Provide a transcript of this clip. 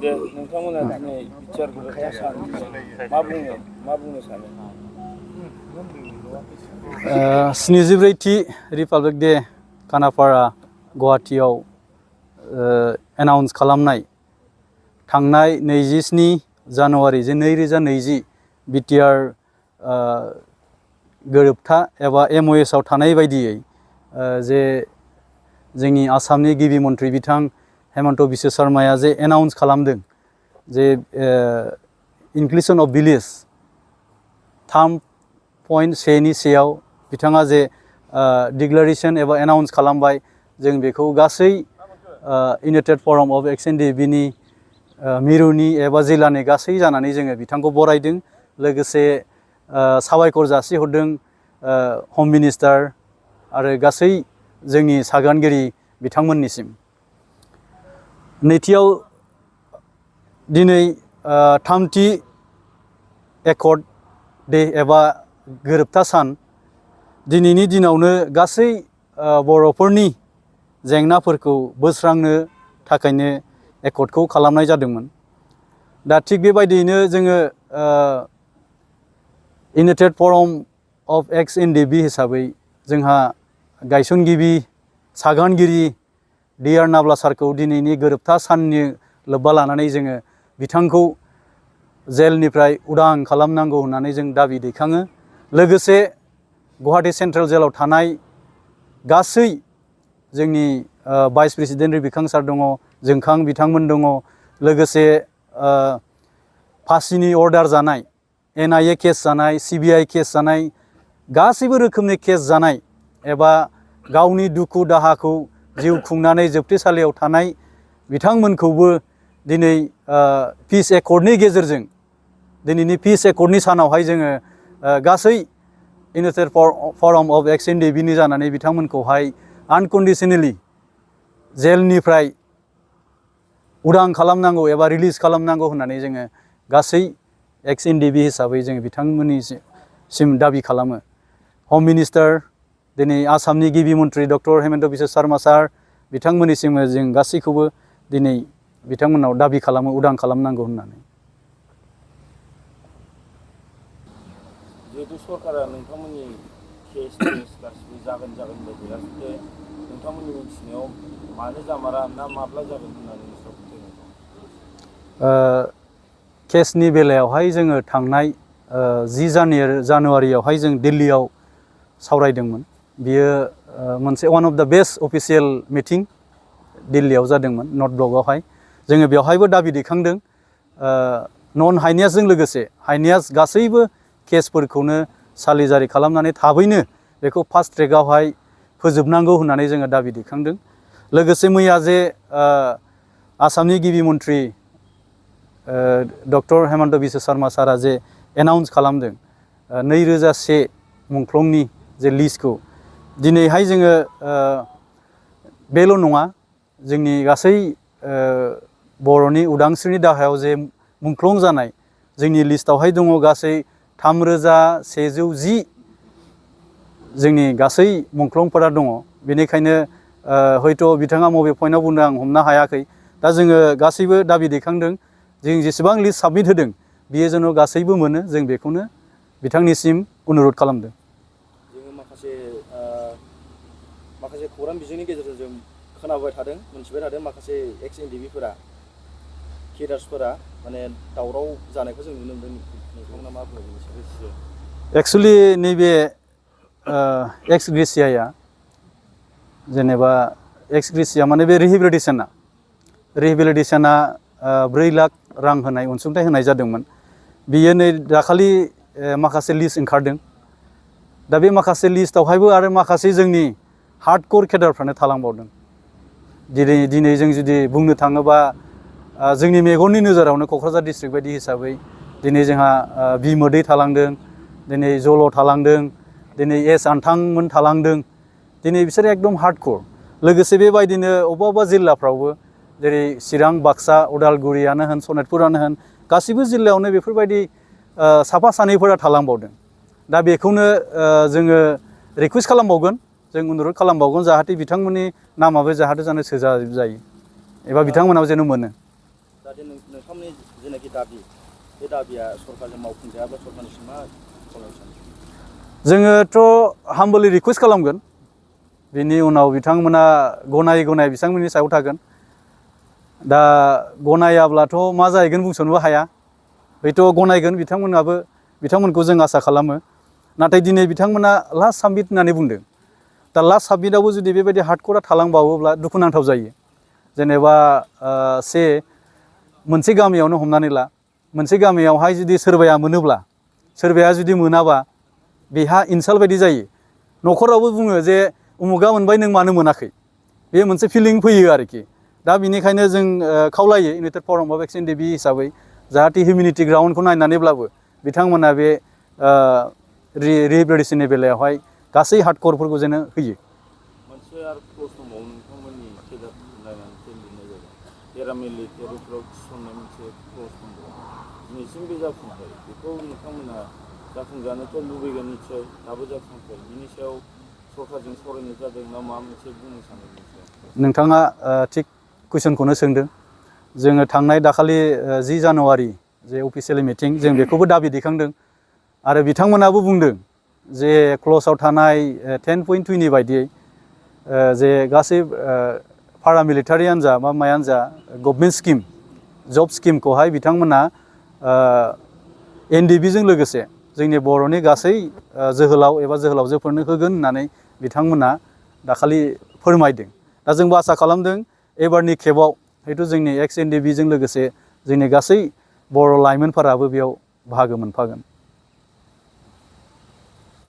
दे नोंथांमोना दिनै बिटिआर गोरोबथा सान मा बुंनो सानो? 73थि रिपाब्लिक डे खानापारा गुवाहाटीयाव एनाउन्स खालामनाय थांनाय 27 जानुवारि जे 2020 बिटिआर गोरोबथा एबा MOS आव थानाय बायदियै जे जोंनि आसामनि गिबि मन्थ्रि बिथां हेमन्त बिश्व शर्माया जे एनाउन्स खालामदों जे इनक्लुसन अफ भिलेज 3.1 नि सायाव बिथाङा जे डिक्लारेशन एबा एनाउन्स खालामबाय जों बेखौ गासै इउनाइटेड फराम अफ एक्स-NDFB नि मिरुनि एबा जिल्लानि गासै जानानै जोङो बिथांखौ बरायदों लोगोसे साबायखर जासिहरदों हम मिनिस्टार आरो गासै जोंनि सागानगिरि बिथांमोननिसिम। नैथियाव दिनै थामथि एकर्ड डे एबा गोरोबथा सान दिनैनि दिनावनो गासै बर'फोरनि जेंनाफोरखौ बोस्रांनो थाखायनो एकर्डखौ खालामनाय जादोंमोन। दा थिग बेबायदियैनो जोङो इउनाइटेड फराम अफ एक्स-NDFB हिसाबै जोंहा गायसनगिरि सागानगिरि D.R. नाब्ला सारखौ दिनैनि गोरोबथा साननि लोब्बा लानानै जोङो बिथांखौ जेलनिफ्राय उदां खालामनांगौ होननानै जों दाबि दैखाङो। लोगोसे गुवाहाटी सेन्ट्रेल जेलाव थानाय गासै जोंनि भाइस प्रेसिडेन्ट बिखां सार दङ, जोंखां बिथांमोन दङ, लोगोसे फासिनि अर्डार जानाय, NIA केस जानाय, CBI केस जानाय, गासैबो रोखोमनि केस जानाय एबा गावनि दुखु दाहाखौ जिउ खुंनानै जोबथेसालियाव थानाय बिथांमोनखौबो दिनै पिस एकर्डनि गेजेरजों दिनैनि पिस एकर्डनि सानावहाय जोङो गासै इउनाइटेड फराम अफ एक्स-NDFB नि जानानै बिथांमोनखौहाय आनकन्डिसनेलि जेलनिफ्राय उदां खालामनांगौ एबा रिलिज खालामनांगौ होननानै जोङो गासै एक्स-NDFB हिसाबै जोङो बिथांमोननिसिम दाबि खालामो। हम मिनिस्टार दिनै आसामनि गिबि मन्थ्रि डक्टर हेमन्त बिश्व शर्मा सार बिथांमोननिसिम जों गासैखौबो दिनै बिथांमोनाव दाबि खालामो उदां खालामनांगौ होननानै। जिहेतु सरकारा नोंथांमोननि केस गासिबो जागोन बायदि गासिबो नोंथांमोननि मिथिनायाव मानो जामारा ना माब्ला जागोन होननानै केसनि बेलायावहाय जोङो थांनाय 10 जानुवारियावहाय जों दिल्लीयाव सावरायदोंमोन। बियो मोनसे वान अफ द बेस्ट अफिसियेल मिटिं दिल्लीयाव जादोंमोन नर्थ ब्लकआवहाय। जोङो बेवहायबो दाबि दैखांदों नन हाइनियासजों लोगोसे हाइनियास गासैबो केसफोरखौनो सालिजारि खालामनानै थाबैनो बेखौ फास्ट ट्रेकआवहाय फोजोबनांगौ होननानै जोङो दाबि दैखांदों। लोगोसे मैया जे आसामनि गिबि मन्थ्रि डक्टर हेमन्त बिश्व शर्मा सारा जे एनाउन्स खालामदों 2001 मुंख्लंनि जे लिस्टखौ दिनैहाय जोङो बेल' नङा जोंनि गासै बर'नि उदांस्रिनि दाहायाव जे मुंख्लं जानाय जोंनि लिस्टआवहाय दङ गासै 3110 जोंनि गासै मुंख्लंफोरा दङ। बेनिखायनो हयथ' बिथाङा बबे पइन्टआव बुंदों आं हमनो हायाखै। दा जोङो गासैबो दाबि दैखांदों जों जेसेबां लिस्ट साबमिट होदों बियो जेन' गासैबो मोनो जों बेखौनो बिथांनिसिम अनुरद खालामदों। जोङो माखासे खौरां बिजोंनि गेजेरजों जों खोनाबाय थादों मोनथिबाय थादों माखासे एक्स-NDFBफोरा केडार्सफोरा माने दावराव जानायखौ जों नुनो मोनदों। नोंथांमोना मा बुङो बेनि सायाव? एक्सुवेलि नैबे एक्स ग्रेसियाया जेनेबा एक्स ग्रेसिया माने बे रिहेबिलिटेसना 4 लाख रां होनाय अनसुंथाइ होनाय जादोंमोन। बियो नै दाखालि माखासे लिस्ट ओंखारदों। दा बे माखासे लिस्टआवहायबो आरो माखासे जोंनि हार्डक'र केडारफ्रानो थालांबावदों। दिनै जों जुदि बुंनो थाङोबा जोंनि मेगननि नोजोरावनो क'क्राझार डिस्ट्रिक्ट बायदि हिसाबै दिनै जोंहा बि मोदै थालांदों, दिनै जल' थालांदों, दिनै एस आनथांमोन थालांदों। दिनै बिसोरो एकदम हार्डक'र। लोगोसे बेबायदिनो अबेबा जिल्लाफ्रावबो जेरै चिरां, बाक्सा, उदालगुरियानो होन, सनितपुरानो होन गासिबो जिल्लायावनो बेफोरबायदि साफा सानैफोरा थालांबावदों। दा बेखौनो जोङो रिकुवेस्ट खालामबावगोन, जों अनुरद खालामबावगोन जाहाथे बिथांमोननि नामाबो जाहाथे सोजाब जायो एबा बिथांमोनाबो जेन' मोनो। दा जाहाथे नोंथांमोननि जेनाखि दाबि बे दाबिया सरकारजों मावफुंजायाब्ला सरकारनिसिम मा खालामनो सानो? जोङोथ' हाम्बलि रिकुवेस्ट खालामगोन, बिनि उनाव बिथांमोना गनाय बिथांमोननि सायाव थागोन। दा गनायाब्लाथ' मा जाहैगोन बुंस'नोबो हाया, हयथ' गनायगोन बिथांमोनखौ जों आसा खालामो। नाथाय दिनै बिथांमोना लास्ट साबमिट होननानै बुंदों। दा लास्ट साबमिटआवबो जुदि बेबायदि हार्डक'रा थालांबावोब्ला दुखुनांथाव जायो। जेनेबा मोनसे गामियावनो हमनानै ला, मोनसे गामियावहाय जुदि सोरबाया मोनोब्ला सोरबाया जुदि मोनाबा बेहा इनसाल्ट बायदि जायो। न'खरावबो बुङो जे उमुगा मोनबाय नों मानो मोनाखै, बे मोनसे फिलिं फैयो आरोखि। दा बिनिखायनो जों खावलायो इउनाइटेड फराम अफ एक्स एनडिएफबि हिसाबै जाहाथे हिउमेनिटि ग्राउन्डखौ नायनानैब्लाबो बिथांमोना बे रिहेबिलिटेसननि बेलायावहाय गासै हार्डक'रफोरखौ जेन होयो। मोनसे आरो क्ल'ज दंबावो नोंथांमोननि केडार लायनानै लिरनाय जायगा पेरामिलिटारिफोराव थिसननाय मोनसे क्ल'ज दंबावो, दिनैसिम बे जाफुङाखै। बेखौ नोंथांमोना जाफुंजानोथ' लुबैगोन निस्सय, दाबो जाफुङाखै। बिनि सायाव सरकारजों सावरायनाय जादों ना माबा मोनसे बुंनो सानो बिनि सायाव? नोंथाङा थिग कुइसनखौनो सोंदों। जोङो थांनाय दाखालि 10 जानुवारि जे अफिसियेल मिटिं, जों बेखौबो दाबि दैखांदों आरो बिथांमोनाबो बुंदों जे क्ल'जआव थानाय 10.2नि बायदियै जे गासै पारामिलिटारियानो जा बा मायानो जा गभर्नमेन्ट स्किम, जब स्किमखौहाय बिथांमोना एनडिएफबिजों लोगोसे जोंनि बर'नि गासै जोहोलाव एबा जोहोलावजोफोरनो होगोन होननानै बिथांमोना दाखालि फोरमायदों। दा जोंबो आसा खालामदों एबारनि खेबाव हयथ' जोंनि एक्स एनडिएफबिजों लोगोसे जोंनि गासै बर' लाइमोनफोराबो बेयाव बाहागो मोनफागोन।